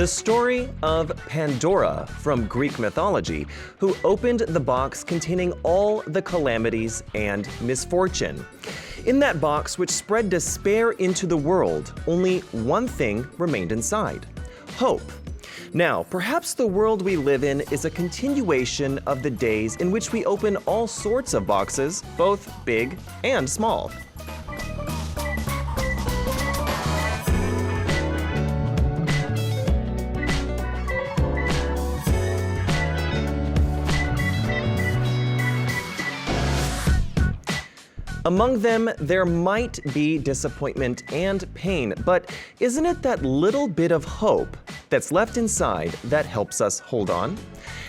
The story of Pandora from Greek mythology, who opened the box containing all the calamities and misfortune. In that box, which spread despair into the world, only one thing remained inside: hope. Now, perhaps the world we live in is a continuation of the days in which we open all sorts of boxes, both big and small. Among them, there might be disappointment and pain, but isn't it that little bit of hope that's left inside that helps us hold on?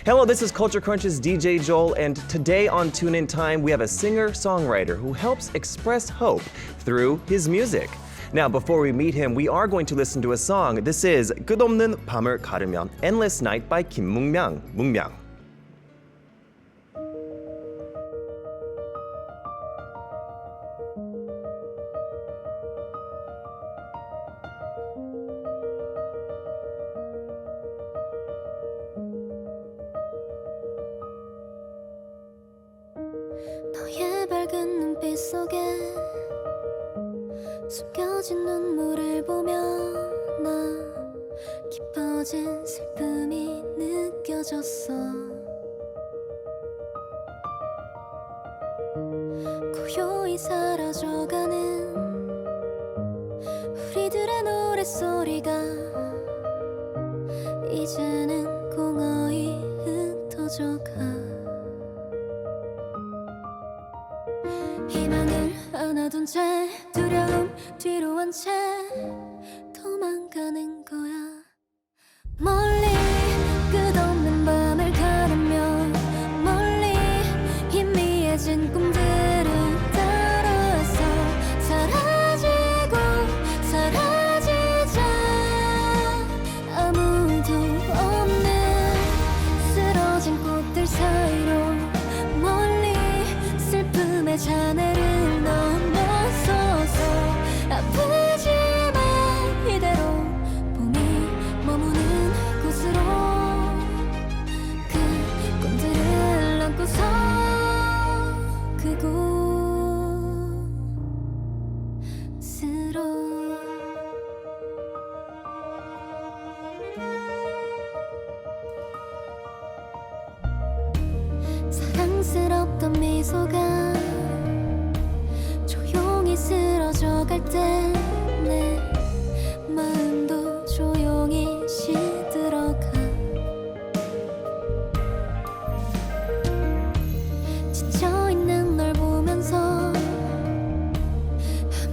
Hello, this is Culture Crunch's DJ Joel, and today on Tune In Time, we have a singer-songwriter who helps express hope through his music. Now, before we meet him, we are going to listen to a song. This is 끝없는 밤을 가르면, Endless Night by 김문명. 문명. 너의 밝은 눈빛 속에 숨겨진 눈물을 보며 나 깊어진 슬픔이 느껴졌어. 고요히 사라져가는 우리들의 노랫소리가 이제는 공허히 흩어져가. 희망을 안아둔 채 두려움 뒤로 한 채 도망가는 거야. 멀리 끝없는 밤을 가르며 멀리 희미해진 꿈들을 따라서 사라지고 사라지자. 아무도 없는 쓰러진 꽃들 사이로 멀리 슬픔의 잔해를 넘어서서 아프지만 이대로 봄이 머무는 곳으로 그 꿈들을 안고서 그곳으로. 사랑스럽던 미소가 조용히 쓰러져갈 때 내 마음도 조용히 시들어가. 지쳐있는 널 보면서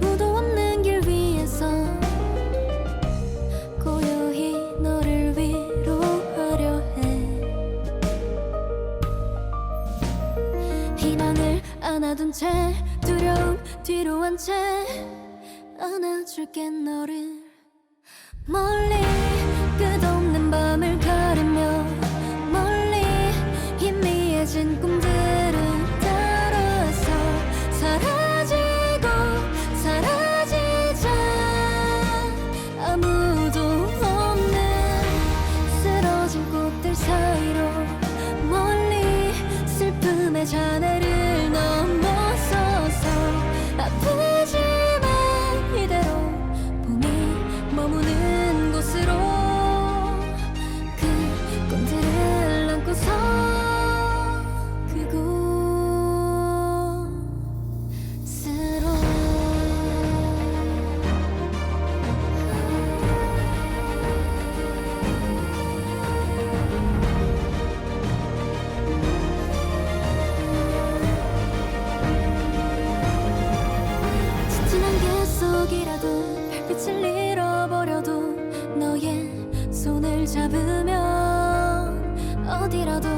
아무도 없는 길 위에서 고요히 너를 위로하려 해. 희망을 안아둔 채 두려움 뒤로 한 채 안아줄게 너를. 멀리 끝없는 밤을 가르며 멀리 희미해진 꿈들을 따라서 사라지고 사라지자. 아무도 없는 쓰러진 꽃들 사이로 멀리 슬픔의 잔해를 넘어서서 아프지만 이대로 봄이 머무는 곳으로 그 꿈들을 안고서 그곳으로. 지친 안개 속이라도 별빛을 잃어버려도 너의 손을 잡으면 어디라도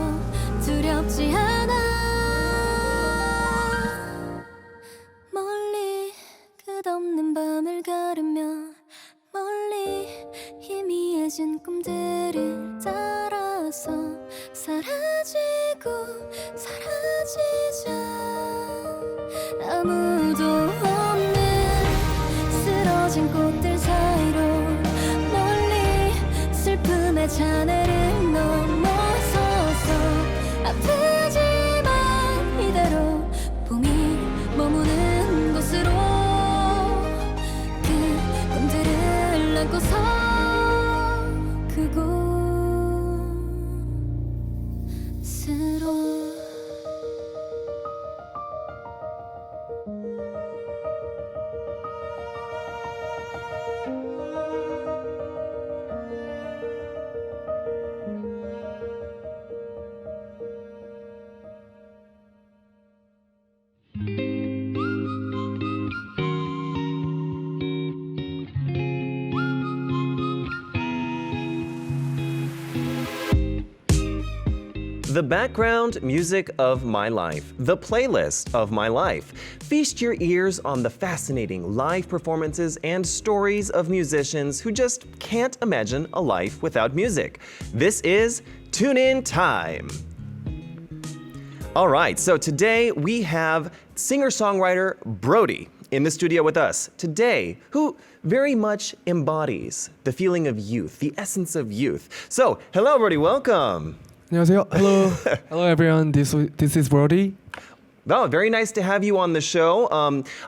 두렵지 않아. 멀리 끝없는 밤을 가르며 멀리 희미해진 꿈들을 따라서 사라지고 사라지자. 아무도 없는 쓰러진 꽃들 사이로 멀리 슬픔 잔해를 넘어서서 아프지만 이대로 봄이 머무는 곳으로 그 꿈들을 안고서 그곳으로 The background music of my life, the playlist of my life. Feast your ears on the fascinating live performances and stories of musicians who just can't imagine a life without music. This is Tune In Time. All right, so today we have singer-songwriter Brody in the studio with us today, who very much embodies the feeling of youth, the essence of youth. So, hello Brody, welcome. 안녕하세요. Hello. Hello everyone. This is Brody. Oh, very nice to have you on the show.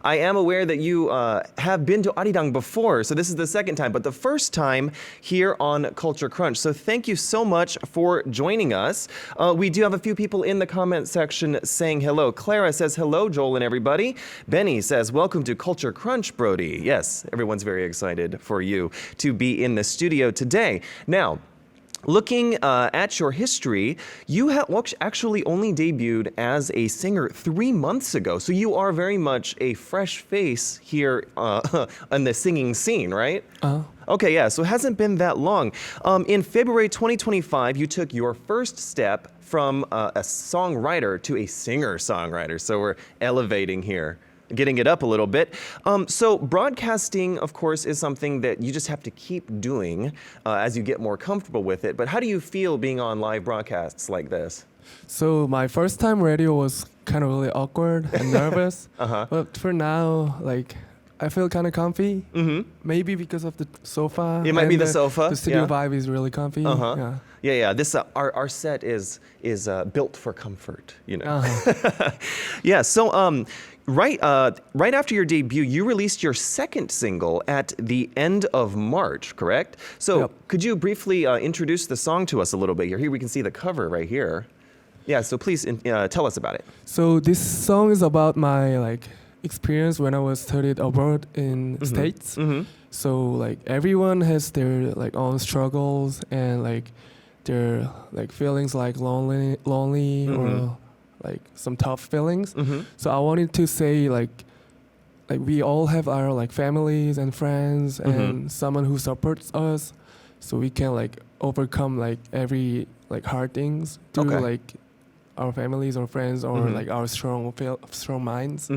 I am aware that you have been to Arirang before, so this is the second time, but the first time here on Culture Crunch. So thank you so much for joining us. We do have a few people in the comment section saying hello. Clara says hello, Joel and everybody. Benny says, welcome to Culture Crunch, Brody. Yes, everyone's very excited for you to be in the studio today. Now, looking at your history, you actually only debuted as a singer 3 months ago. So you are very much a fresh face here on the singing scene, right? Okay, yeah, so it hasn't been that long. In February 2025, you took your first step from a songwriter to a singer-songwriter. So we're elevating here, getting it up a little bit. So broadcasting, of course, is something that you just have to keep doing as you get more comfortable with it. But how do you feel being on live broadcasts like this? So my first time radio was kind of really awkward and nervous. But for now, like I feel kind of comfy. Maybe because of the sofa. It might be the sofa. The studio vibe is really comfy. Yeah. This our set is built for comfort, you know. Yeah. So right after your debut, you released your second single at the end of March, correct? So could you briefly introduce the song to us a little bit here? Here we can see the cover right here. Yeah. So please tell us about it. So this song is about my experience when I was studied abroad in States. So like everyone has their own struggles and their feelings like lonely or some tough feelings. So I wanted to say like we all have our families and friends and someone who supports us, so we can overcome every hard things through our families or friends or our strong minds.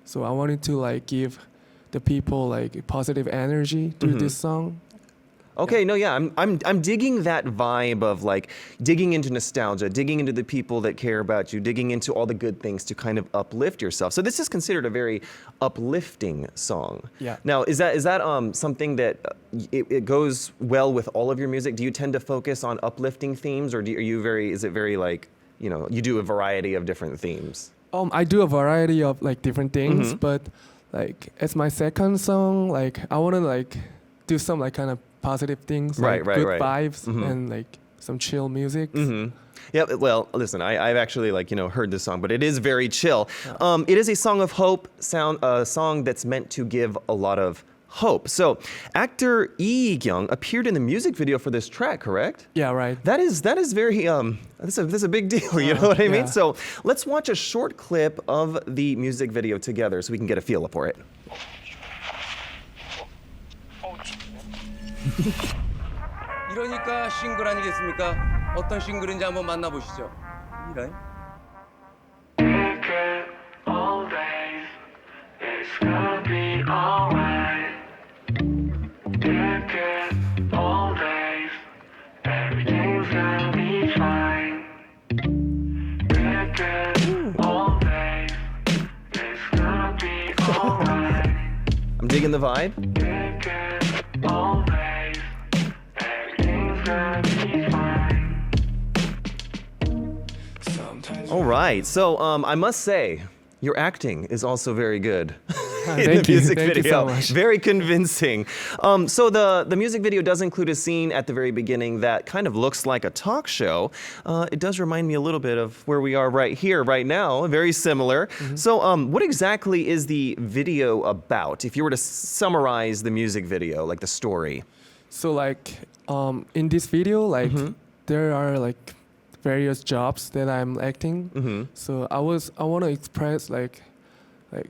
So I wanted to give the people positive energy through this song. Okay, no, yeah, I'm digging that vibe of digging into nostalgia, digging into the people that care about you, digging into all the good things to kind of uplift yourself. So this is considered a very uplifting song. Yeah. Now, is that something that it goes well with all of your music? Do you tend to focus on uplifting themes, or is it very you do a variety of different themes? I do a variety of different things, but as my second song, I want to do some kind of positive things, good vibes and some chill music. Yeah, well, listen, I've actually heard this song, but it is very chill. It is a song of hope, a song that's meant to give a lot of hope. So, actor Lee Kyung appeared in the music video for this track, correct? Yeah, right. That is very that's a big deal. You know what I mean? So let's watch a short clip of the music video together so we can get a feel for it. 이러니까 싱글 아니겠습니까? 어떤 싱글인지 한번 만나보시죠. 이 라인. All days, it's gonna be alright. Take it all days, everything's gonna be fine. Take it all days, it's gonna be alright. I'm digging the vibe. Take it all days, everything's gonna be All right. So I must say, your acting is also very good in Thank the you. music Thank you video. so much. Very convincing. So the music video does include a scene at the very beginning that kind of looks like a talk show. It does remind me a little bit of where we are right here, right now. Very similar. So what exactly is the video about? If you were to summarize the music video, like the story. So like in this video, like there are like various jobs that I'm acting. So I want to express like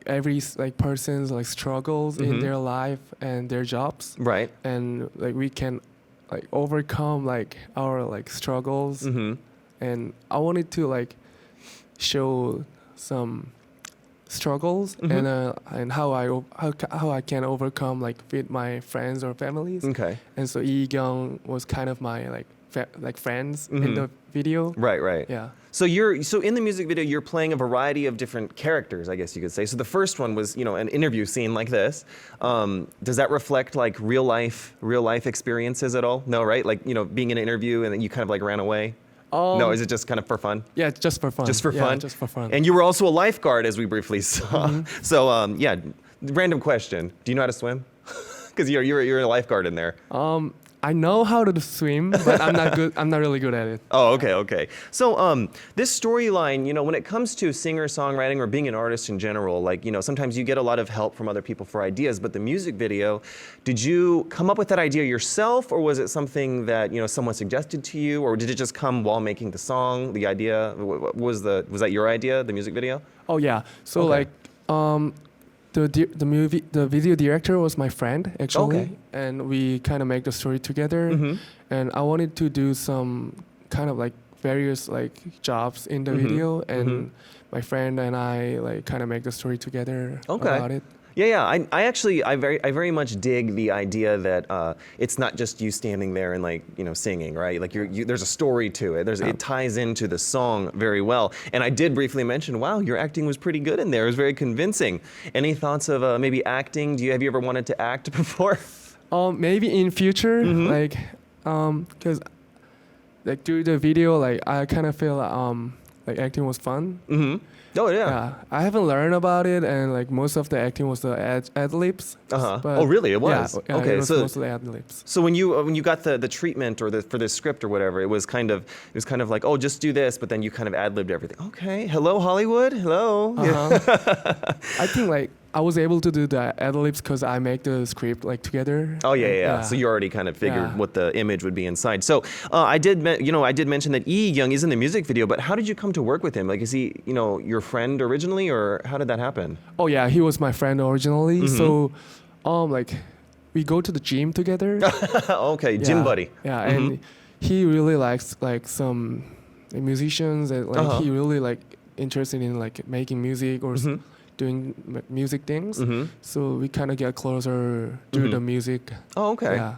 every like person's like struggles in their life and their jobs. Right. And like we can like overcome like our like struggles. And I wanted to like show some struggles and how I can overcome like with my friends or families. Okay. And so Lee-kyung was kind of my like friends in the video. Right. Yeah. So in the music video you're playing a variety of different characters, I guess you could say. So the first one was, an interview scene like this. Does that reflect like real life experiences at all? No, right? Like, being in an interview and then you kind of like ran away? No, is it just kind of for fun? Yeah, just for fun. Just for Yeah, fun? just for fun. And you were also a lifeguard, as we briefly saw. So, random question. Do you know how to swim? Because you're a lifeguard in there. I know how to swim, but I'm not good. I'm not really good at it. Oh, okay. So, this storyline, when it comes to singer-songwriting or being an artist in general, like, sometimes you get a lot of help from other people for ideas, but the music video, did you come up with that idea yourself, or was it something that, someone suggested to you, or did it just come while making the song, the idea? Was that your idea, the music video? Oh yeah. So Okay. like, the video director was my friend actually, Okay. and we kind of make the story together. And I wanted to do some kind of like various like jobs in the video, and my friend and I like kind of make the story together about it. Yeah. I very much dig the idea that it's not just you standing there and like singing, right? Like there's a story to it. It ties into the song very well. And I did briefly mention, wow, your acting was pretty good in there. It was very convincing. Any thoughts of maybe acting? Have you ever wanted to act before? Maybe in future, like, cause like through the video, like I kind of feel like acting was fun. Oh yeah. Yeah, I haven't learned about it, and like most of the acting was the ad libs. Oh really? It was. Yeah, Okay. it was So mostly ad libs. So when you got the treatment or for this script or whatever, it was kind of like, oh, just do this, but then you kind of ad-libbed everything. Okay, hello Hollywood, hello. I think like I was able to do the ad libs because I make the script like together. Oh yeah. So you already kind of figured Yeah. what the image would be inside. So I did mention that Lee-kyung is in the music video, but how did you come to work with him? Like, is he your friend originally, or how did that happen? Oh yeah, he was my friend originally. So, like, we go to the gym together. Okay, gym buddy. Yeah, and he really likes like some musicians, and like he really like interested in like making music or doing music things. So we kind of get closer through the music. Oh, okay. Yeah.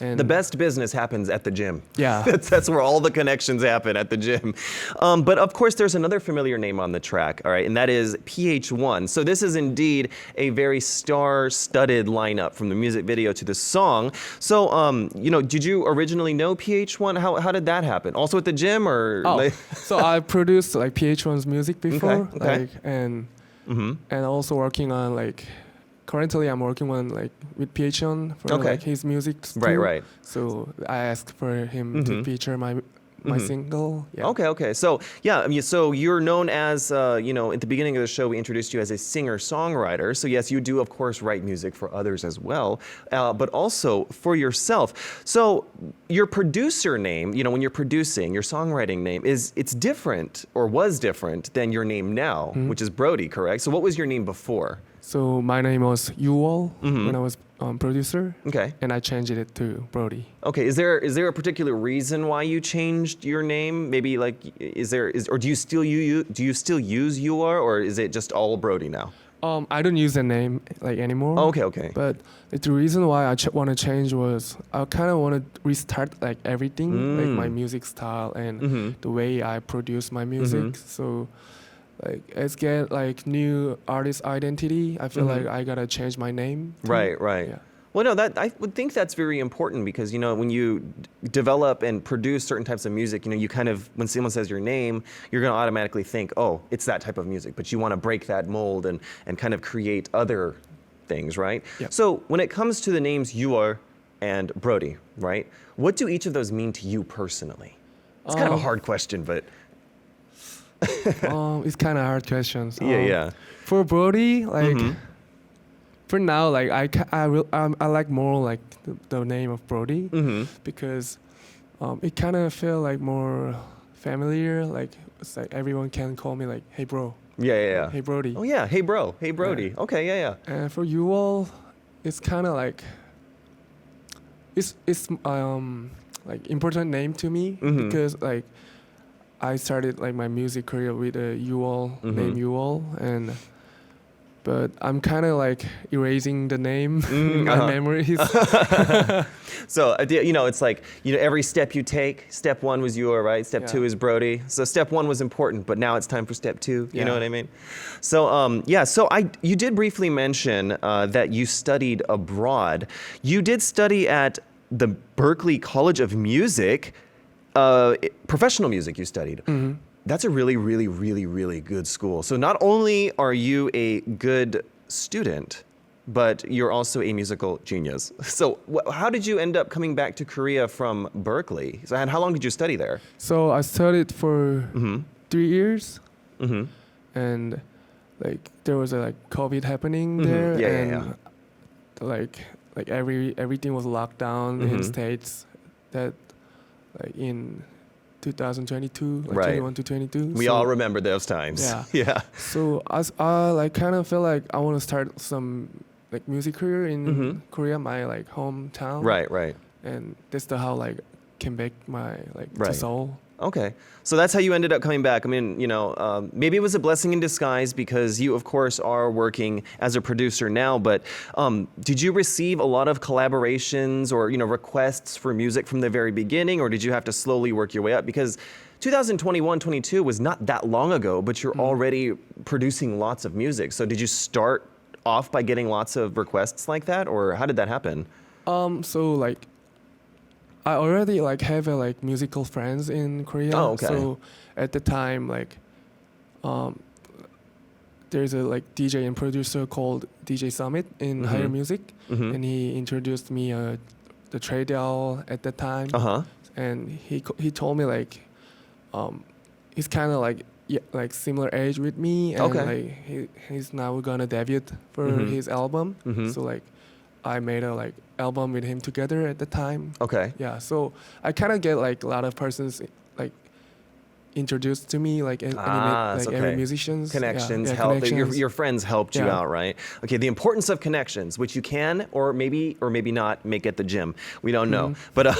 And The best business happens at the gym. Yeah. That's where all the connections happen, at the gym. But of course, there's another familiar name on the track, all right, and that is PH1. So this is indeed a very star-studded lineup from the music video to the song. So, did you originally know PH1? How did that happen? Also at the gym, or? Oh, so I produced like PH1's music before, Okay. like and also working on like. Currently, I'm working on like with PH1 for like his music too. Right. So I asked for him to feature my single. Yeah. Okay. So so you're known as, at the beginning of the show, we introduced you as a singer-songwriter. So yes, you do, of course, write music for others as well, but also for yourself. So your producer name, when you're producing, your songwriting name, it's different, or was different, than your name now, which is Brody, correct? So what was your name before? So my name was Yuwol when I was producer. Okay. And I changed it to Brody. Okay. Is there a particular reason why you changed your name? Maybe like or do you still use Yuwol, or is it just all Brody now? I don't use the name like anymore. Okay. But the reason why I want to change was I kind of want to restart like everything, like my music style and the way I produce my music. So like it's get like new artist identity. I feel like I gotta change my name too. Right. Yeah. Well, no, that I would think that's very important because, you know, when you develop and produce certain types of music, you know, you kind of, when someone says your name, you're going to automatically think, oh, it's that type of music. But you want to break that mold and kind of create other things, right? Yep. So when it comes to the names Yuor and Brody, right, what do each of those mean to you personally? It's kind of a hard question, but... It's kind of hard questions. Yeah. For Brody, like... For now, like I like more like the name of Brody because it kind of feel like more familiar. Like it's like everyone can call me like, hey bro. Yeah. Hey Brody. Oh yeah, hey bro, hey Brody. Yeah. Okay, yeah. And for you all, it's kind of like it's like important name to me because like I started like my music career with a you all name you all but I'm kind of like erasing the name in my memories. So, you know, it's like, you know, every step you take, step one was Yuor, right? Step two is Brody. So step one was important, but now it's time for step two. You know what I mean? So, you did briefly mention that you studied abroad. You did study at the Berklee College of Music, professional music you studied. That's a really, really, really, really good school. So not only are you a good student, but you're also a musical genius. So how did you end up coming back to Korea from Berklee? So, and how long did you study there? So I studied for 3 years, and like there was a like COVID happening there, like everything was locked down in states. That like in 2022, like 21 to 22. We all remember those times. Yeah. So I like kind of feel like I want to start some like music career in Korea, my like hometown. Right. And that's how like came back my like to Seoul. Okay. So that's how you ended up coming back. I mean, you know, maybe it was a blessing in disguise because you, of course, are working as a producer now. But did you receive a lot of collaborations or, you know, requests for music from the very beginning? Or did you have to slowly work your way up? Because 2021-22 was not that long ago, but you're already producing lots of music. So did you start off by getting lots of requests like that? Or how did that happen? So like I already like have a like musical friends in Korea. Oh, okay. So at the time, like, there's a like DJ and producer called DJ Summit in Higher Music, and he introduced me the Trey Dell at the time. And he told me like, he's kind of like similar age with me, and like he's now gonna debut for his album. So like, I made a like album with him together at the time. Okay. Yeah. So I kind of get like a lot of persons like introduced to me, like every musicians. Connections yeah, help. connections. Your friends helped you out, right? Okay. The importance of connections, which you can or maybe not make at the gym. We don't know. But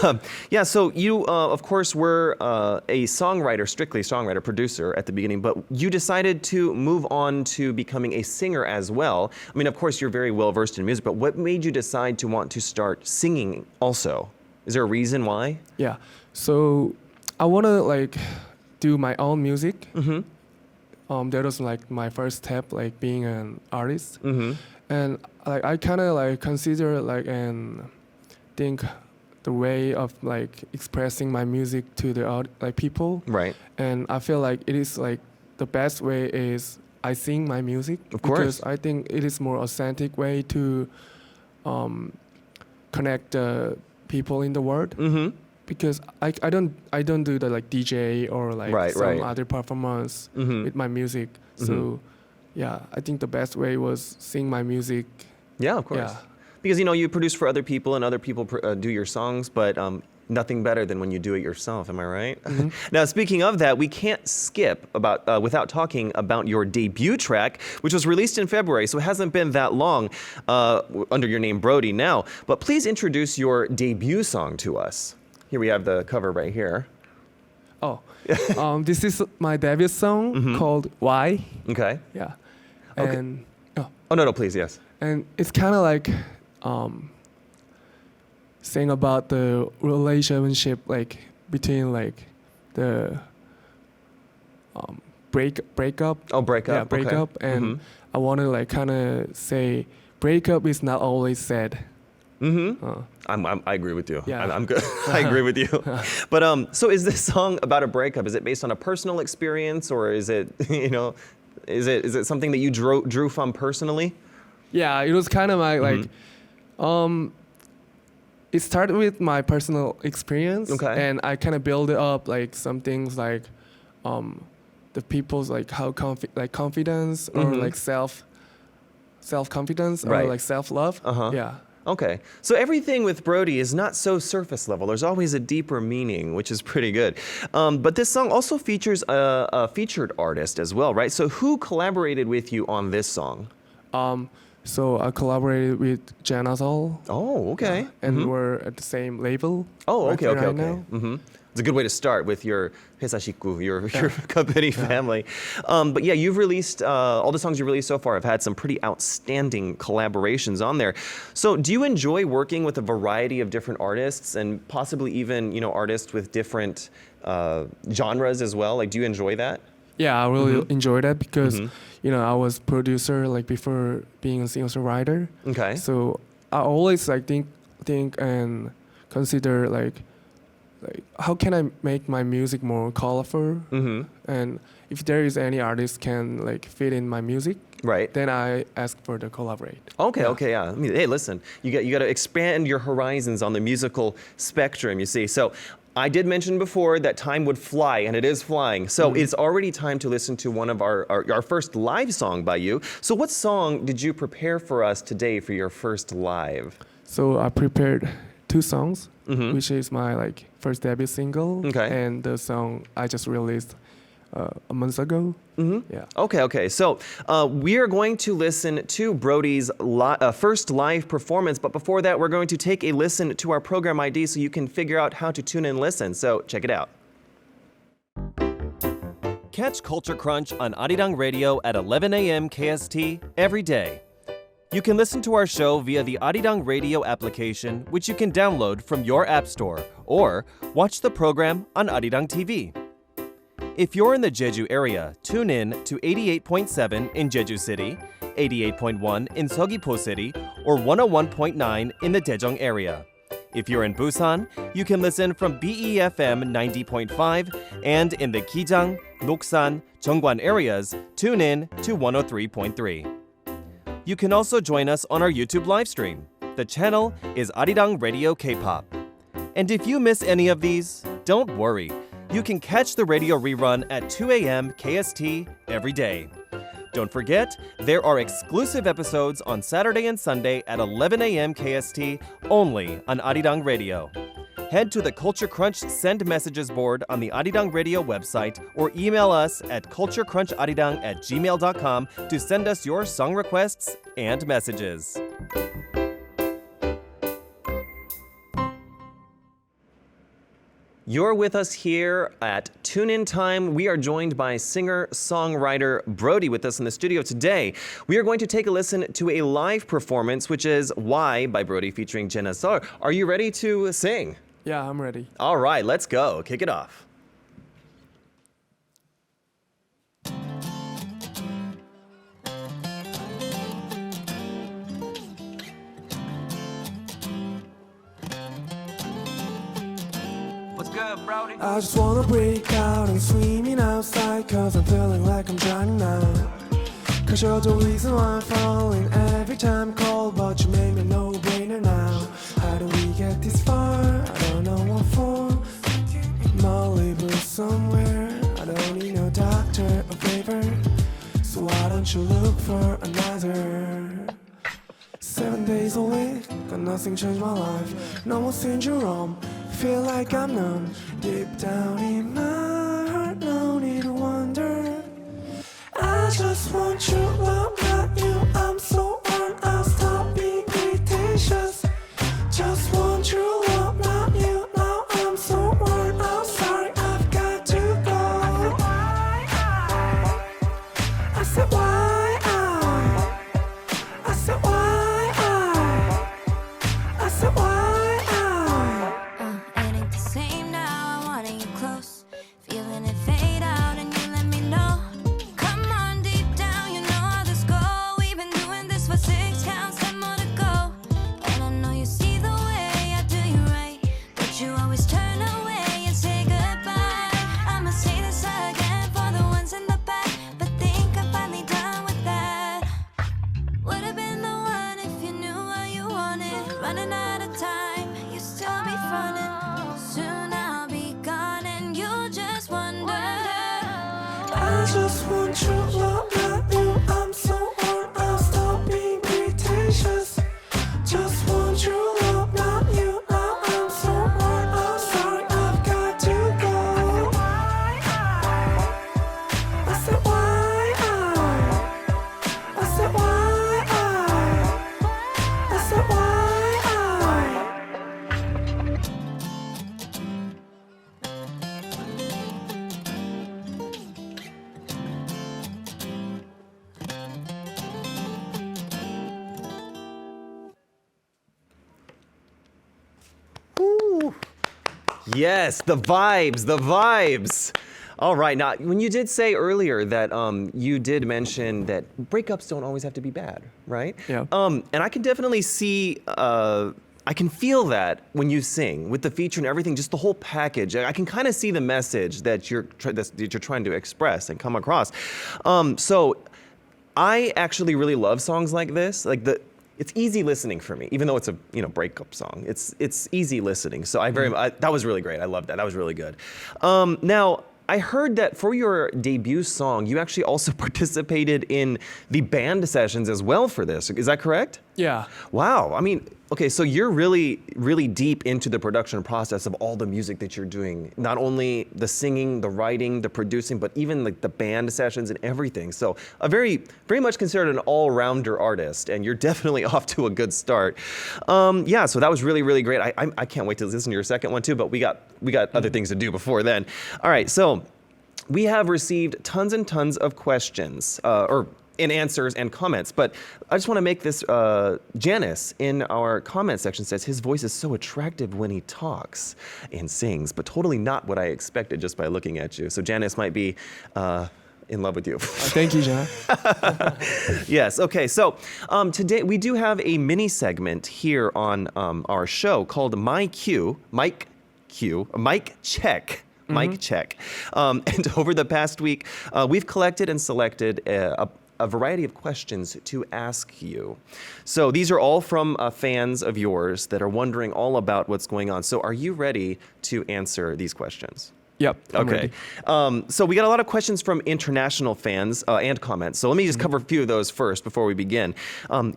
so you of course were a songwriter, strictly songwriter, producer at the beginning, but you decided to move on to becoming a singer as well. I mean, of course, you're very well versed in music, but what made you decide to want to start singing also? Is there a reason why? Yeah. So I want to like do my own music. That was like my first step, like being an artist. And like I kind of like consider like and think the way of like expressing my music to the like people. Right. And I feel like it is like the best way is I sing my music. Of course. Because I think it is more authentic way to connect the people in the world. Because I don't do the like DJ or like some other performance with my music. So yeah, I think the best way was sing my music. Yeah, of course. Yeah. Because you know you produce for other people and other people do your songs, but nothing better than when you do it yourself. Am I right? Now, speaking of that, we can't skip without talking about your debut track, which was released in February, so it hasn't been that long under your name Brody now. But please introduce your debut song to us. Here we have the cover right here. Oh, this is my debut song called Why. Okay. Yeah. Okay. And oh no, please, yes. And it's kind of like saying about the relationship like between like the breakup. Oh, breakup. Yeah, breakup. Okay. And I want to like kind of say breakup is not always sad. I agree with you. Yeah. I'm good. I agree with you. But so is this song about a breakup? Is it based on a personal experience, or is it is it something that you drew from personally? Yeah, it was kind of like it started with my personal experience, and I kind of build it up like some things like the people's like how confidence or like self confidence or like self love. Yeah. Okay, so everything with Brody is not so surface level. There's always a deeper meaning, which is pretty good. But this song also features a featured artist as well, right? So who collaborated with you on this song? So I collaborated with Jenna Sol. Oh, okay. And we're at the same label. Oh, okay, right okay, right okay. now. It's a good way to start with your 회사 식구, your company family. But yeah, you've released, all the songs you've released so far have had some pretty outstanding collaborations on there. So do you enjoy working with a variety of different artists and possibly even, artists with different genres as well? Like, do you enjoy that? Yeah, I really enjoy that because, I was producer like before being a singer-songwriter. Okay. So I always like think and consider like how can I make my music more colorful? And if there is any artist can like fit in my music, right? Then I ask for the collaborate. Okay, yeah. I mean, hey, listen, you got to expand your horizons on the musical spectrum. You see, so. I did mention before that time would fly, and it is flying. So it's already time to listen to one of our first live song by you. So what song did you prepare for us today for your first live? So I prepared 2 songs, which is my like first debut single, and the song I just released a month ago. Yeah. Okay. So we are going to listen to Brody's first live performance. But before that, we're going to take a listen to our program ID so you can figure out how to tune in and listen. So check it out. Catch Culture Crunch on Arirang Radio at 11 a.m. KST every day. You can listen to our show via the Arirang Radio application, which you can download from your app store, or watch the program on Arirang TV. If you're in the Jeju area, tune in to 88.7 in Jeju City, 88.1 in Seogwipo City, or 101.9 in the Daejeong area. If you're in Busan, you can listen from BEFM 90.5, and in the Gijang, Noksan, Jeongwan areas, tune in to 103.3. You can also join us on our YouTube live stream. The channel is Arirang Radio K-pop. And if you miss any of these, don't worry. You can catch the radio rerun at 2 a.m. KST every day. Don't forget, there are exclusive episodes on Saturday and Sunday at 11 a.m. KST only on Arirang Radio. Head to the Culture Crunch Send Messages board on the Arirang Radio website or email us at culturecruncharirang@gmail.com to send us your song requests and messages. You're with us here at Tune In Time. We are joined by singer-songwriter Brody with us in the studio today. We are going to take a listen to a live performance, which is Why by Brody featuring Jenna Sol. Are you ready to sing? Yeah, I'm ready. All right, let's go. Kick it off. Good, Brody. I just wanna break out and swimming outside, cause I'm feeling like I'm drowning now. Cause you're the reason why I'm falling every time I call, but you make me no-brainer now. How do we get this far? I don't know what for. My label somewhere, I don't need no doctor or favor. So why don't you look for another? 7 days a week, got nothing changed my life. No more syndrome, feel like I'm numb. Deep down in my heart, no need to wonder. I just want your love, not you. I'm so worn out, stop being pretentious. Just want your love, not you. Now I'm so worn out, sorry, I've got to go. I said why I said why I said why It ain't the same now, I'm wanting you close. I just want true love, not you. I'm so worn out, stop being pretentious. Just want true love, not you. Now I'm so worn out, sorry, I've got to go. I said why I said why I said why Yes, the vibes, the vibes. All right. Now, when you did say earlier that you did mention that breakups don't always have to be bad, right? Yeah. And I can definitely see, I can feel that when you sing with the feature and everything, just the whole package. I can kind of see the message that you're trying to express and come across. So I actually really love songs like this. It's easy listening for me, even though it's a breakup song. It's easy listening. So that was really great. I loved that. That was really good. Now, I heard that for your debut song, you actually also participated in the band sessions as well for this. Is that correct? Yeah. Wow. I mean, okay, so you're really, really deep into the production process of all the music that you're doing. Not only the singing, the writing, the producing, but even like the band sessions and everything. So a very much considered an all-rounder artist, and you're definitely off to a good start. Yeah, so that was really, really great. I can't wait to listen to your second one too, but we got other things to do before then. All right, so we have received tons and tons of questions, in answers and comments, but I just want to make this, Janice in our comment section says his voice is so attractive when he talks and sings, but totally not what I expected just by looking at you. So Janice might be in love with you. Thank you, John. Yes, okay, so today we do have a mini segment here on our show called Mic Check. Mic check. And over the past week, we've collected and selected a variety of questions to ask you. So these are all from fans of yours that are wondering all about what's going on. So are you ready to answer these questions? Yep. I'm Okay. ready. So we got a lot of questions from international fans and comments. So let me just cover a few of those first before we begin.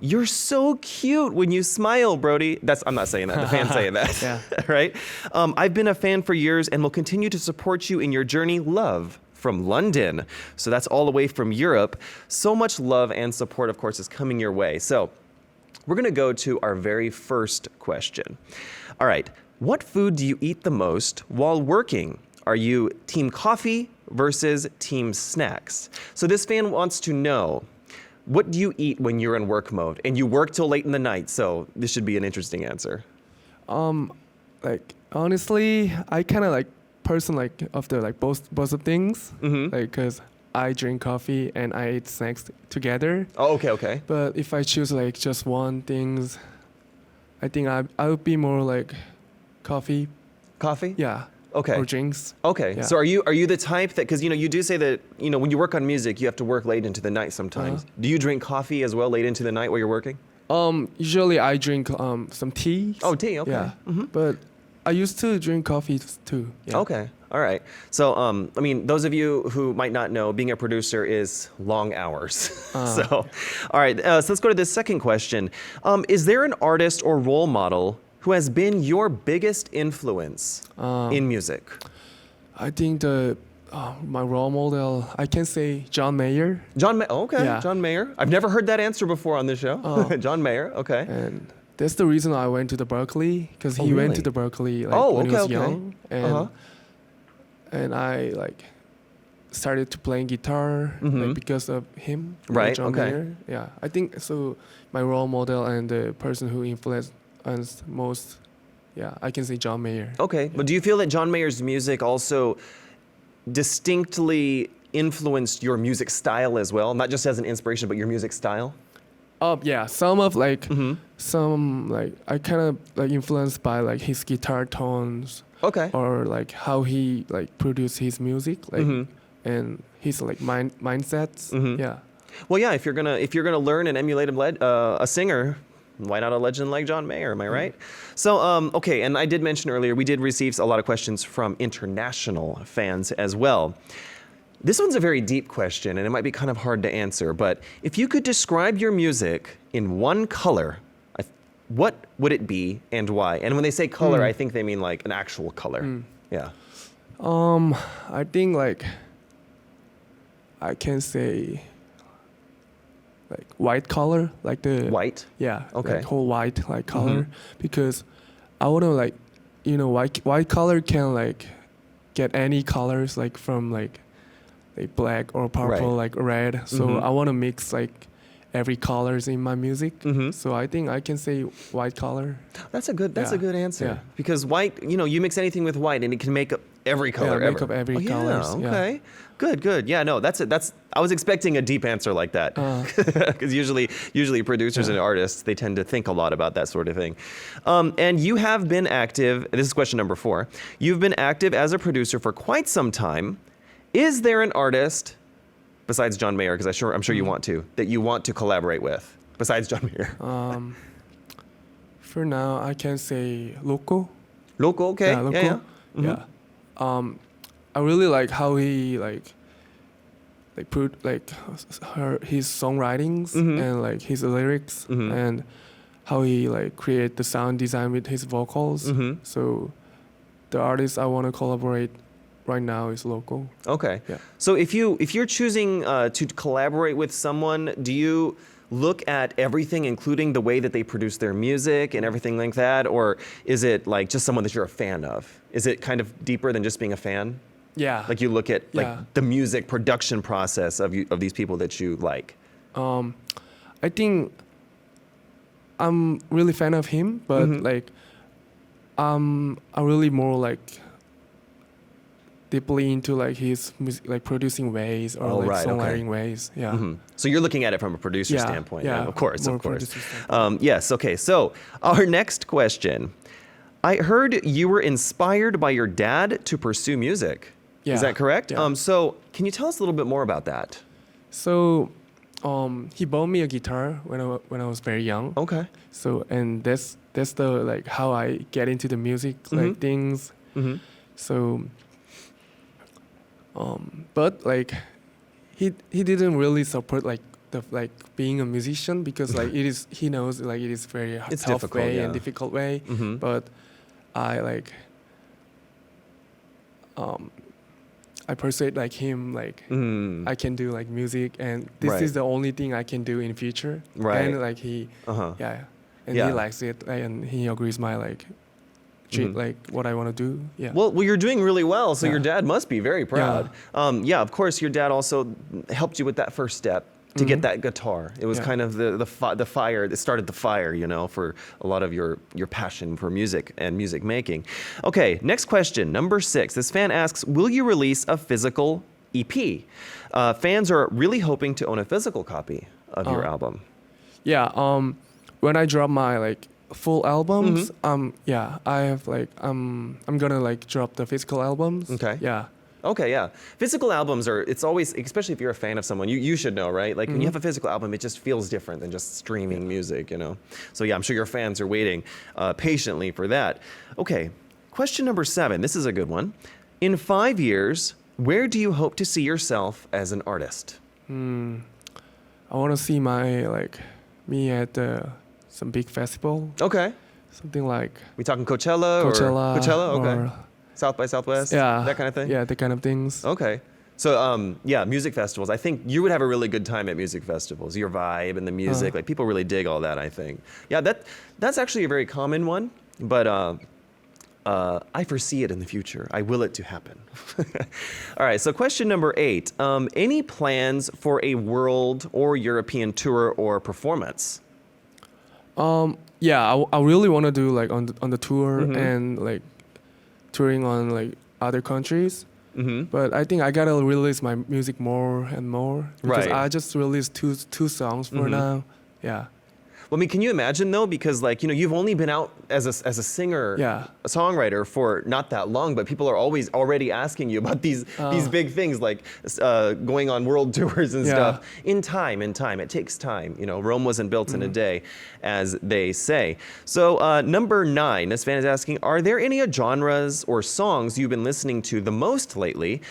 You're so cute when you smile, Brody. I'm not saying that. The fans saying that. Yeah. Right? I've been a fan for years and will continue to support you in your journey. Love. From London. So that's all the way from Europe. So much love and support, of course, is coming your way. So we're going to go to our very first question. All right. What food do you eat the most while working? Are you team coffee versus team snacks? So this fan wants to know, what do you eat when you're in work mode? And you work till late in the night, so this should be an interesting answer. Like honestly, I kind of like person like of the like both of things. Mm-hmm. Like because I drink coffee and I eat snacks together. Oh, okay. But if I choose like just one things, I think I would be more like coffee. Coffee? Yeah. Okay. Or drinks. Okay. Yeah. So are you the type that, because you do say that when you work on music you have to work late into the night sometimes. Do you drink coffee as well late into the night while you're working? Usually I drink some tea. Oh, tea. Okay. Yeah. Mm-hmm. But I used to drink coffee too. Yeah. Okay. All right. So, I mean, those of you who might not know, being a producer is long hours. So, all right. So let's go to this second question. Is there an artist or role model who has been your biggest influence in music? I think my role model, I can say John Mayer. Okay. Yeah. John Mayer. I've never heard that answer before on this show. John Mayer. Okay. And that's the reason I went to the Berkeley, because he really? went to the Berkeley when he was young, and I like started to playing guitar like, because of him. Right. John Okay. Mayer. Yeah, I think so. My role model and the person who influenced us most, I can say John Mayer. Okay. But do you feel that John Mayer's music also distinctly influenced your music style as well, not just as an inspiration, but your music style? Some of like some like I kind of like influenced by like his guitar tones. Okay. Or like how he like produced his music, like and his like mindsets. Yeah. Well, yeah. If you're gonna learn and emulate a singer, why not a legend like John Mayer? Am I right? So, okay. And I did mention earlier we did receive a lot of questions from international fans as well. This one's a very deep question, and it might be kind of hard to answer, but if you could describe your music in one color, what would it be and why? And when they say color, I think they mean like an actual color. Yeah. I think like I can say like white color, like the White? Yeah. Okay. Like whole white like color, because I wanna like white color can like get any colors like from like black or purple, Right. like red. So I wanna mix like every colors in my music. So I think I can say white color. That's a good answer. Yeah. Because white, you mix anything with white and it can make up every color make ever. up every yeah, colors, yeah. Okay. Good. Yeah, no, that's I was expecting a deep answer like that. Because usually producers and artists, they tend to think a lot about that sort of thing. And you have been active, this is question number 4. You've been active as a producer for quite some time. Is there an artist besides John Mayer, because I'm sure you want to, that you want to collaborate with besides John Mayer? For now, I can say local. Local, okay. Yeah, local. Yeah. Yeah. I really like how he put his songwritings and like his lyrics and how he like create the sound design with his vocals. So the artist I want to collaborate right now is local. Okay. Yeah. So if you're choosing to collaborate with someone, do you look at everything, including the way that they produce their music and everything like that, or is it like just someone that you're a fan of? Is it kind of deeper than just being a fan? Yeah. Like you look at like Yeah. the music production process of these people that you like. I think I'm really fan of him, but like I'm really more like deeply into like his music, like producing ways or like right, okay. songwriting ways. Yeah. So you're looking at it from a producer Yeah, standpoint. yeah, Of course. more producer Yes. Okay. So our next question. I heard you were inspired by your dad to pursue music. Yeah. Is that correct? Yeah. So can you tell us a little bit more about that? So he bought me a guitar when I was very young. Okay. So and that's the like how I get into the music like things. So but like he didn't really support like the like being a musician because like he knows like it is very It's tough difficult, way yeah. and difficult way. But I like I persuade like him like I can do like music and this Right. is the only thing I can do in future. Right. And like he yeah. And Yeah. he likes it and he agrees my like like what I want to do. Yeah. Well, you're doing really well, so Yeah. your dad must be very proud. Yeah, of course, your dad also helped you with that first step to get that guitar. It was Yeah. kind of the fire that started the fire, for a lot of your passion for music and music making. Okay, next question, number 6. This fan asks, will you release a physical EP? Fans are really hoping to own a physical copy of your album. Yeah. When I drop my like full albums, yeah, I have like I'm gonna like drop the physical albums. Okay. Yeah. Okay, yeah. Physical albums it's always, especially if you're a fan of someone, you should know, right? Like when you have a physical album, it just feels different than just streaming music, So yeah, I'm sure your fans are waiting patiently for that. Okay, question number 7. This is a good one. In 5 years, where do you hope to see yourself as an artist? I want to see me at some big festival, Okay. something like We talking Coachella? Coachella. Coachella, okay. or- South by Southwest? yeah, That kind of thing? Yeah, that kind of things. Okay. So, yeah, music festivals. I think you would have a really good time at music festivals. Your vibe and the music, like people really dig all that, I think. Yeah, that's actually a very common one, but I foresee it in the future. I will it to happen. All right, so question number 8. Any plans for a world or European tour or performance? Yeah, I really want to do like on the tour and like touring on like other countries. But I think I gotta release my music more and more because Right. I just released two songs for now. Yeah. Well, I mean, can you imagine though? Because like, you know, you've only been out as a singer, a songwriter for not that long, but people are always already asking you about these big things like going on world tours and stuff. In time, it takes time. You know, Rome wasn't built in a day, as they say. So number 9, this fan is asking, are there any genres or songs you've been listening to the most lately?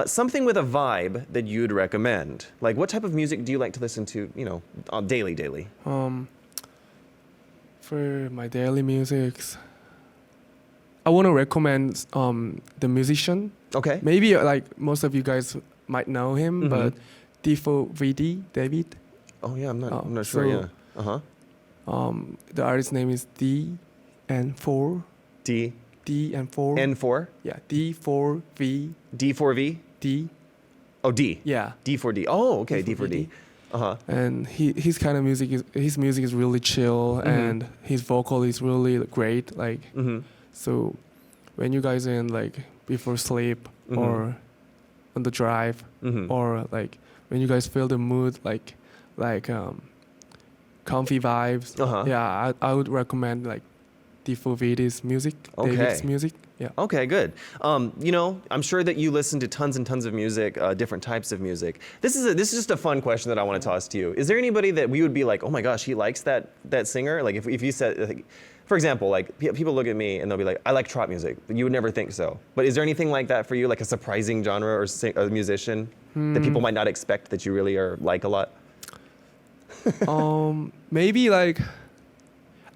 Something with a vibe that you'd recommend. Like, what type of music do you like to listen to, you know, daily? For my daily musics, I want to recommend the musician. Okay. Maybe like most of you guys might know him, but D4VD, David. Oh yeah, I'm not sure. Yeah. The artist's name is D and 4. D and 4. N4. Yeah, D4V. D4V. D. Oh, D. Yeah. D4D. Oh, okay, D4D. And his kind of music is really chill, and his vocal is really great. Like, so when you guys in like before sleep or on the drive, or like when you guys feel the mood, like comfy vibes, yeah, I would recommend like D4VD's music, David's music. Yeah. Okay, good. You know, I'm sure that you listen to tons and tons of music, different types of music. This is just a fun question that I want to toss to you. Is there anybody that we would be like, oh my gosh, he likes that singer? Like if you said, like, for example, like people look at me and they'll be like, I like trap music, but you would never think so. But is there anything like that for you, like a surprising genre or a musician that people might not expect that you really are like a lot? Maybe like,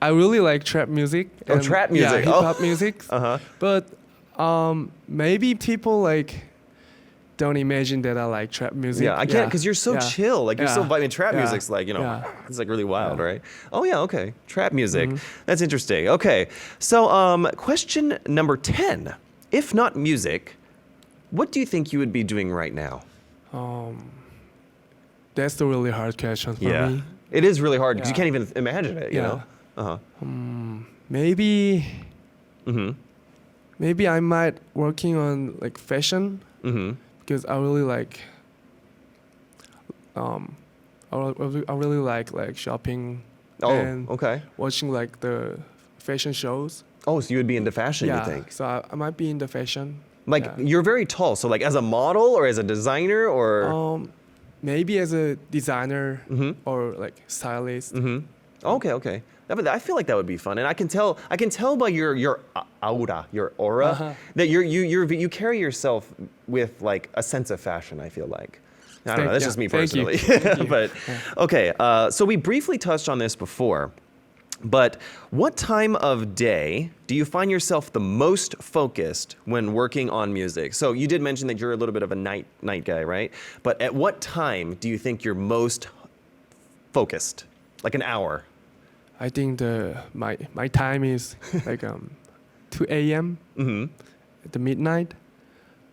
I really like trap music. Oh, trap music. Yeah, hip-hop music. But maybe people like don't imagine that I like trap music. Yeah, I can't, because you're so chill. Like, you're so vibing. Trap music's like, you know, it's like really wild, right? Oh, yeah, okay. Trap music. That's interesting. Okay. So question number 10. If not music, what do you think you would be doing right now? That's the really hard question for me. It is really hard because you can't even imagine it, you know? Maybe I might working on like fashion because I really like I really like shopping and watching like the fashion shows. Oh, so you would be into fashion, you think? So I might be into fashion. Like you're very tall, so like as a model or as a designer or maybe as a designer or like stylist. Okay. I feel like that would be fun, and I can tell by your aura, your aura, that you carry yourself with like a sense of fashion. I feel like. I don't know. That's just me personally. But okay. So we briefly touched on this before, but what time of day do you find yourself the most focused when working on music? So you did mention that you're a little bit of a night guy, right? But at what time do you think you're most focused? Like an hour? I think my time is like 2 a.m. At the midnight,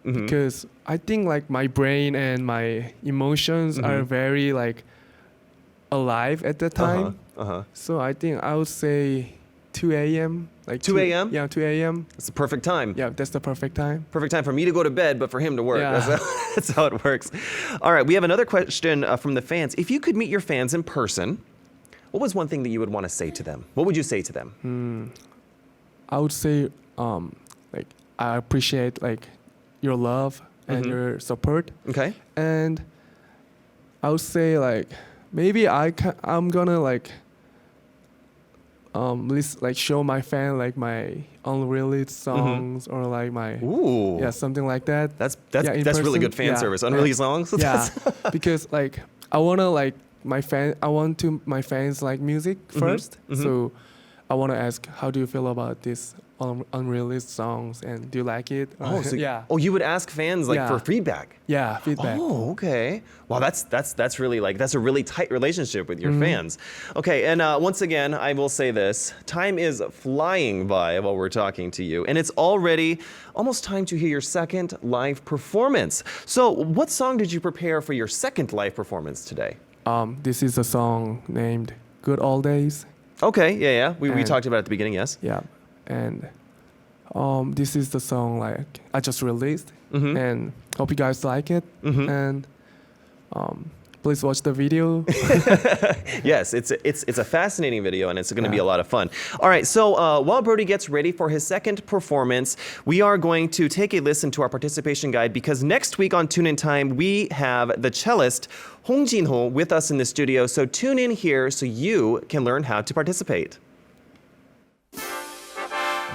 because I think like my brain and my emotions are very like alive at that time. So I think I would say 2 a.m. Like 2 a.m. Yeah, 2 a.m. It's the perfect time. Yeah, that's the perfect time. Perfect time for me to go to bed, but for him to work. Yeah. That's how it works. All right, we have another question from the fans. If you could meet your fans in person, what was one thing that you would want to say to them? What would you say to them? I would say, like, I appreciate like your love and your support. Okay. And I would say like maybe I'm gonna like show my fan like my unreleased songs or like my something like that. That's really good fan service. Unreleased songs. Yeah, because like I want to my fans like music first. So I want to ask, how do you feel about this unreleased songs, and do you like it? Oh, you would ask fans like for feedback. Yeah, feedback. Oh, okay. Wow, that's really like that's a really tight relationship with your fans. Okay, and once again, I will say this: time is flying by while we're talking to you, and it's already almost time to hear your second live performance. So, what song did you prepare for your second live performance today? This is a song named "Good Old Days." Okay, yeah. We talked about it at the beginning, yes. Yeah, and this is the song like I just released, and hope you guys like it. And please watch the video. Yes, it's a fascinating video, and it's going to be a lot of fun. All right, so while Brody gets ready for his second performance, we are going to take a listen to our participation guide because next week on Tune In Time, we have the cellist Hong Jin-ho with us in the studio. So tune in here so you can learn how to participate.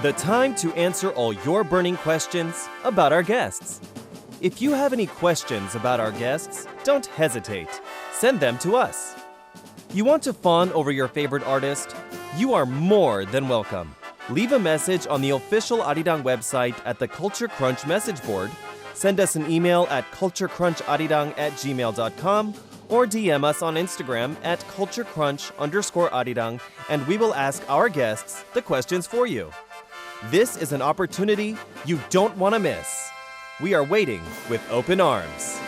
The time to answer all your burning questions about our guests. If you have any questions about our guests, don't hesitate. Send them to us. You want to fawn over your favorite artist? You are more than welcome. Leave a message on the official Arirang website at the Culture Crunch message board. Send us an email at culturecruncharirang@gmail.com or DM us on Instagram at culturecrunch_arirang, and we will ask our guests the questions for you. This is an opportunity you don't want to miss. We are waiting with open arms.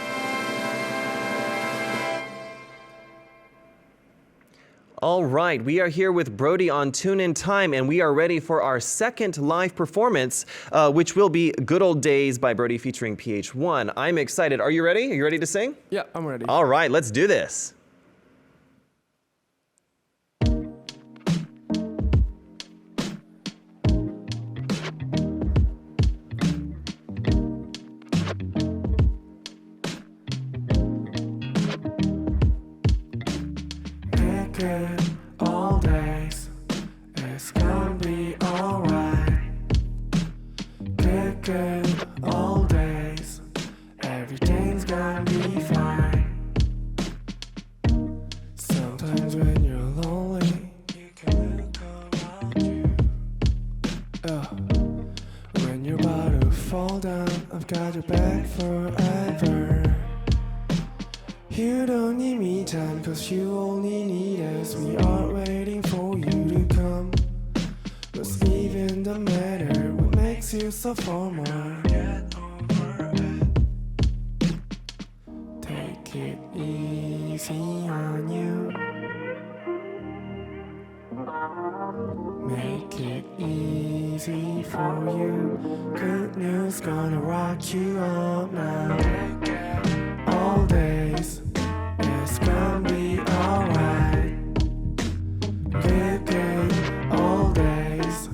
All right, we are here with Brody on Tune In Time, and we are ready for our second live performance, which will be Good Old Days by Brody featuring PH1. I'm excited. Are you ready? Are you ready to sing? Yeah, I'm ready. All right, let's do this. Good old days, it's gonna be alright. Good old days, everything's gonna be fine. Sometimes when you're lonely, you can look around you. When you're about to fall down, I've got your back forever. You don't need me time, cause you only need us. We are waiting for you to come. What's even the matter? What makes you so formal? Get over it. Take it easy on you. Make it easy for you. Good news gonna rock you up now. All days, it's gonna be alright. Good all days,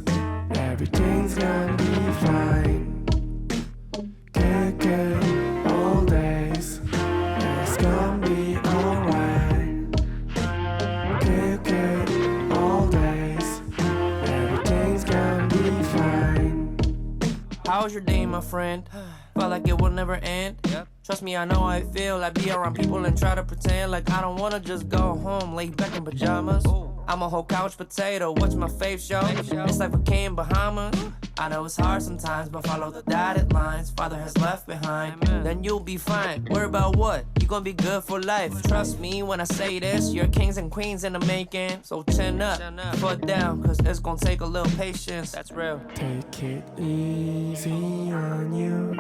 everything's gonna be fine. Good all days, it's gonna be alright. Good all days, everything's gonna be fine. How's your day, my friend? Felt like it will never end. Trust me, I know how I feel. I be around people and try to pretend like I don't wanna just go home, lay back in pajamas. I'm a whole couch potato, watch my fave show. It's like vacation in Bahamas. I know it's hard sometimes, but follow the dotted lines Father has left behind. Then you'll be fine. Worry about what? You gonna be good for life. Trust me when I say this, you're kings and queens in the making. So chin up, foot down, cause it's gonna take a little patience. That's real. Take it easy on you.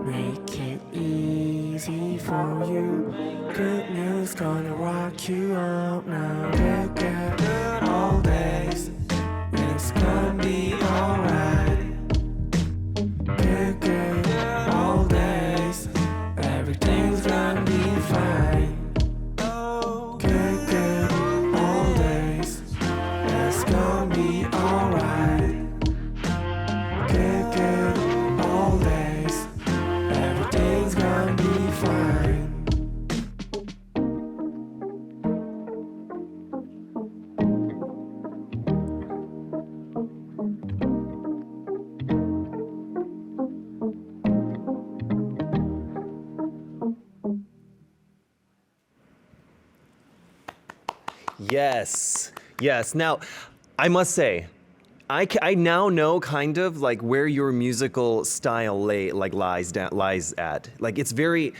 Make it easy for you. Good news gonna rock you up now. Good all days, it's gonna be alright. Good all days, everything's gonna be fine. Good all days, it's gonna be alright. Good all days, everything's gonna be fine. Yes. Now, I must say, I now know kind of like where your musical style lies at. Like it's very,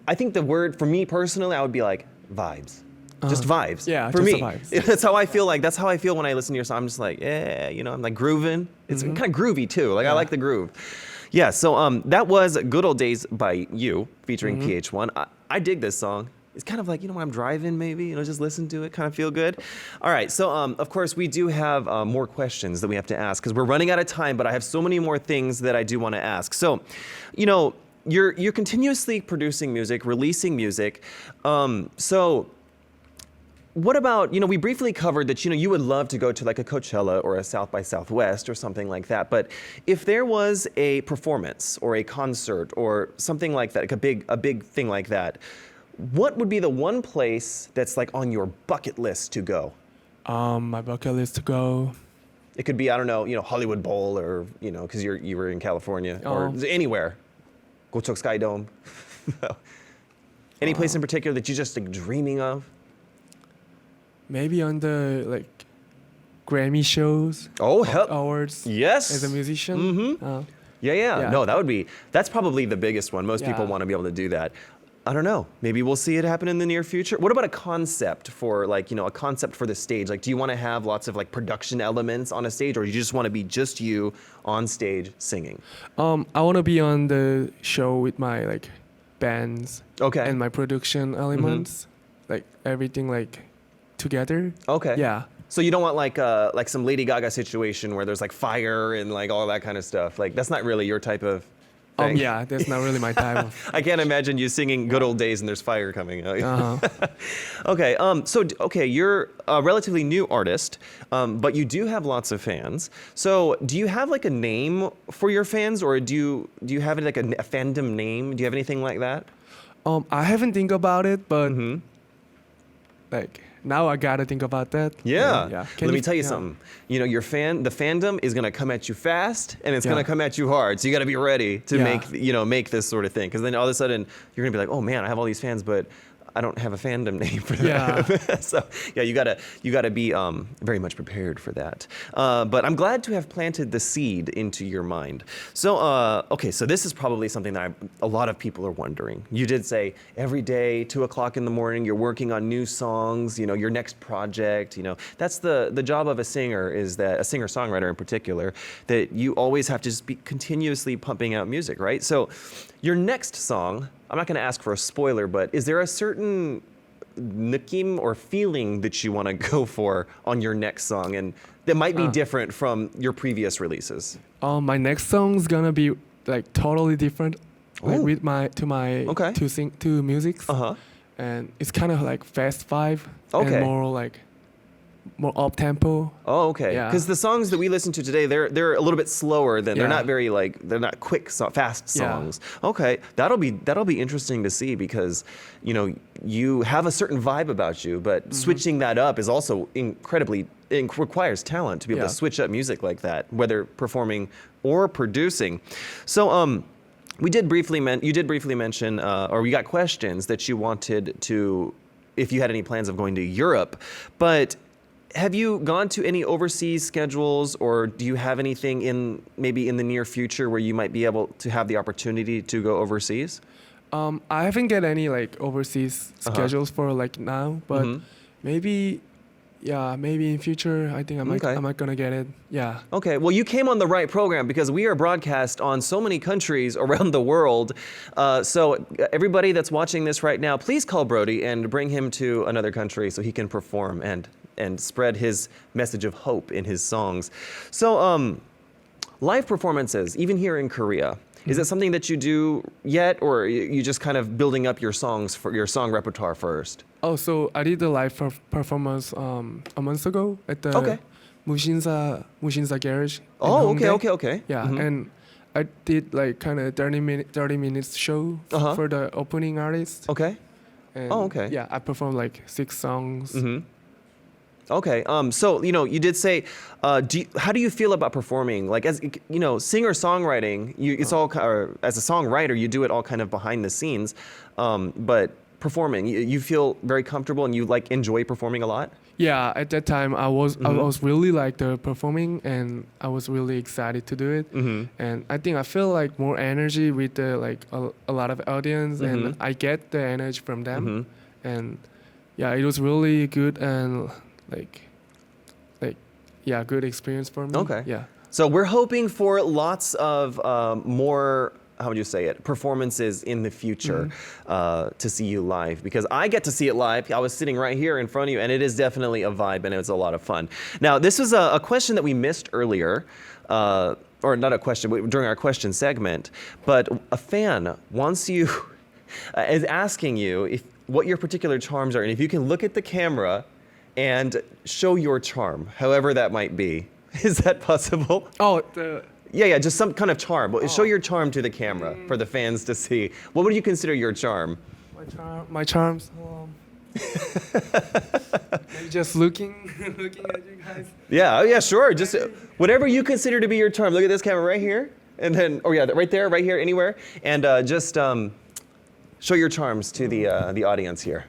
I think the word for me personally, I would be like vibes. Just vibes. Yeah, for just me. the vibes. That's how I feel. Like that's how I feel when I listen to your song. I'm just like, yeah, I'm like grooving. It's kind of groovy too. Like I like the groove. Yeah. So that was "Good Old Days" by you, featuring PH1. I dig this song. It's kind of like, when I'm driving, maybe, just listen to it, kind of feel good. All right, so of course, we do have more questions that we have to ask because we're running out of time, but I have so many more things that I do want to ask. So, you're continuously producing music, releasing music. So what about, we briefly covered that, you would love to go to like a Coachella or a South by Southwest or something like that. But if there was a performance or a concert or something like that, like a big thing like that, what would be the one place that's like on your bucket list to go? My bucket list to go. It could be, I don't know, Hollywood Bowl or, because you were in California or anywhere. Gochok Sky Dome. Any place in particular that you're just like dreaming of? Maybe on the like Grammy shows. Oh, hell. Awards. Yes. As a musician. Yeah. No, that's probably the biggest one. Most people Yeah. want to be able to do that. I don't know. Maybe we'll see it happen in the near future. What about a concept for like, a concept for the stage? Like, do you want to have lots of like production elements on a stage, or you just want to be just you on stage singing? I want to be on the show with my like bands. Okay. And my production elements, like everything like together. Okay. Yeah. So you don't want like some Lady Gaga situation where there's like fire and like all that kind of stuff. Like that's not really your type of thing. Yeah, that's not really my type of. I can't imagine you singing Good Old Days and there's fire coming. Okay. So you're a relatively new artist, but you do have lots of fans. So do you have like a name for your fans, or do you have like a fandom name? Do you have anything like that? I haven't think about it, but like now I gotta think about that. Yeah. Let me tell you yeah. something. The fandom is gonna come at you fast, and it's Yeah. gonna come at you hard. So you got to be ready to Yeah. make this sort of thing. Because then all of a sudden you're gonna be like, oh man, I have all these fans, but I don't have a fandom name for that. Yeah. So yeah, you gotta be very much prepared for that. But I'm glad to have planted the seed into your mind. So so this is probably something that a lot of people are wondering. You did say every day, 2:00 in the morning, you're working on new songs. Your next project. That's the job of a singer, is that a singer-songwriter in particular, that you always have to just be continuously pumping out music, right? So your next song, I'm not going to ask for a spoiler, but is there a certain 느낌 or feeling that you want to go for on your next song, and that might be different from your previous releases? My next song's gonna be like totally different, like Oh. with Okay. two musics. And it's kind of like fast vibe Okay. and more up tempo. Oh, okay. Yeah. Because the songs that we listen to today, they're a little bit slower than they're Yeah. not very they're not quick, fast Yeah. songs. Okay, that'll be interesting to see, because you have a certain vibe about you, but switching that up is also requires talent to be able to Yeah. switch up music like that, whether performing or producing. So you did briefly mention, or we got questions that you wanted to, if you had any plans of going to Europe, but have you gone to any overseas schedules, or do you have anything maybe in the near future where you might be able to have the opportunity to go overseas? I haven't get any like overseas schedules for like now, but maybe in future I think I might Okay. I'm not gonna get it. Yeah. Okay, well, you came on the right program, because we are broadcast on so many countries around the world. So everybody that's watching this right now, please call Brody and bring him to another country so he can perform and spread his message of hope in his songs. So live performances, even here in Korea, is it something that you do yet, or are you just kind of building up your songs for your song repertoire first? Oh, so I did the live performance a month ago at the Okay. Mushinsa Garage. in Oh, Hongdae. okay. Yeah, and I did like kind of 30 minutes show for the opening artist. Okay. And Oh, okay. Yeah, I performed like 6 songs. Okay. So you did say, how do you feel about performing? Like, as singer-songwriting, it's all, or as a songwriter, you do it all kind of behind the scenes. But performing, you feel very comfortable and you like enjoy performing a lot? Yeah, at that time I was really like the performing, and I was really excited to do it. And I think I feel like more energy with the like a lot of audience, and I get the energy from them. And yeah, it was really good, and good experience for me. Okay. Yeah. So we're hoping for lots of more, how would you say it, performances in the future to see you live, because I get to see it live. I was sitting right here in front of you, and it is definitely a vibe, and it's a lot of fun. Now, this was a question that we missed earlier. or not a question, but during our question segment, but a fan wants you, is asking you what your particular charms are, and if you can look at the camera and show your charm, however that might be. Is that possible? Oh, Yeah, just some kind of charm. Show your charm to the camera for the fans to see. What would you consider your charm? my charms. Maybe just looking at you guys. Yeah, sure. Just whatever you consider to be your charm. Look at this camera right here, and then, right there, right here, anywhere, and just show your charms to the audience here.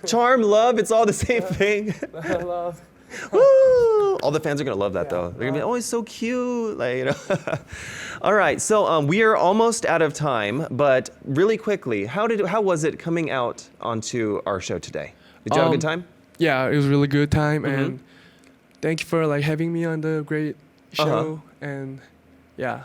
Charm, love, it's all the same thing. Love. Woo! All the fans are gonna love that though. They're gonna be, oh, it's so cute. Like, you know. All right, so we are almost out of time, but really quickly, how was it coming out onto our show today? Did you have a good time? Yeah, it was a really good time, and thank you for like having me on the great show. And yeah.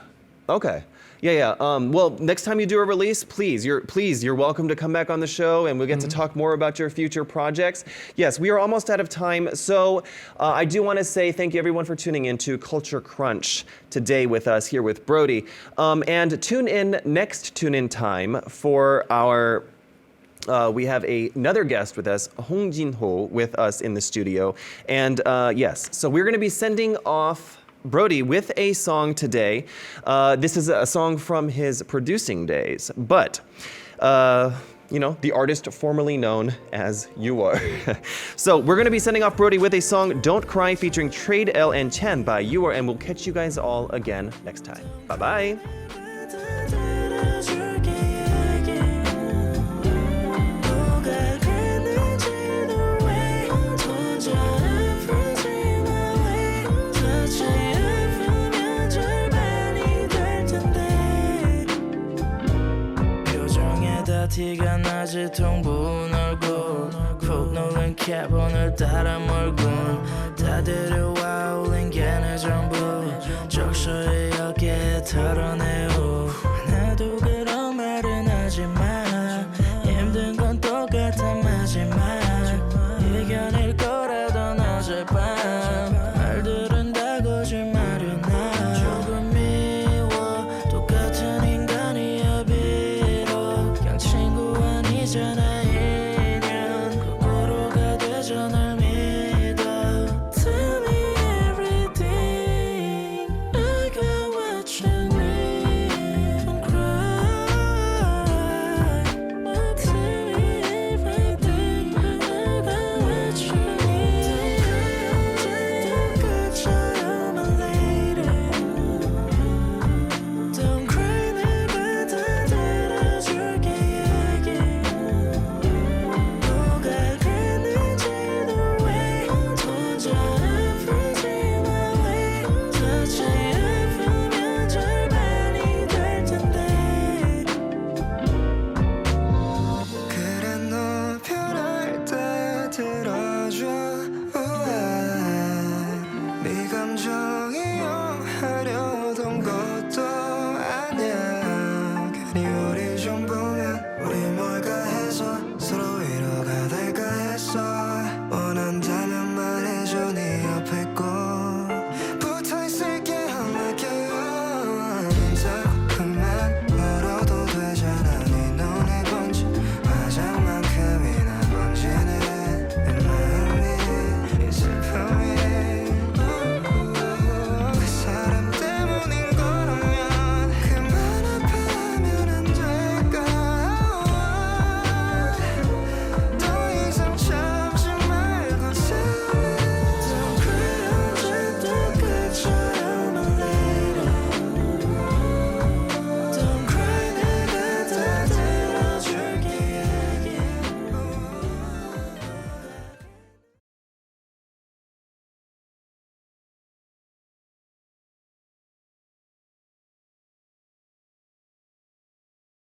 Okay. Yeah. Well, next time you do a release, please, you're welcome to come back on the show, and we'll get to talk more about your future projects. Yes, we are almost out of time, so I do want to say thank you everyone for tuning in to Culture Crunch today with us here with Brody. And tune in next tune-in time for our. We have another guest with us, Hong Jin-ho, with us in the studio, and yes, so we're going to be sending off Brody with a song today. This is a song from his producing days, but the artist formerly known as You Are. So we're going to be sending off Brody with a song, Don't Cry, featuring Trade L and Chen by You Are, and we'll catch you guys all again next time. Bye-bye. 티가 나지 통 부은 얼굴 푹 녹은 캡 오늘 따라 몰군 다 데려와 올린 게 내 전부 적셔의 어깨에 털어내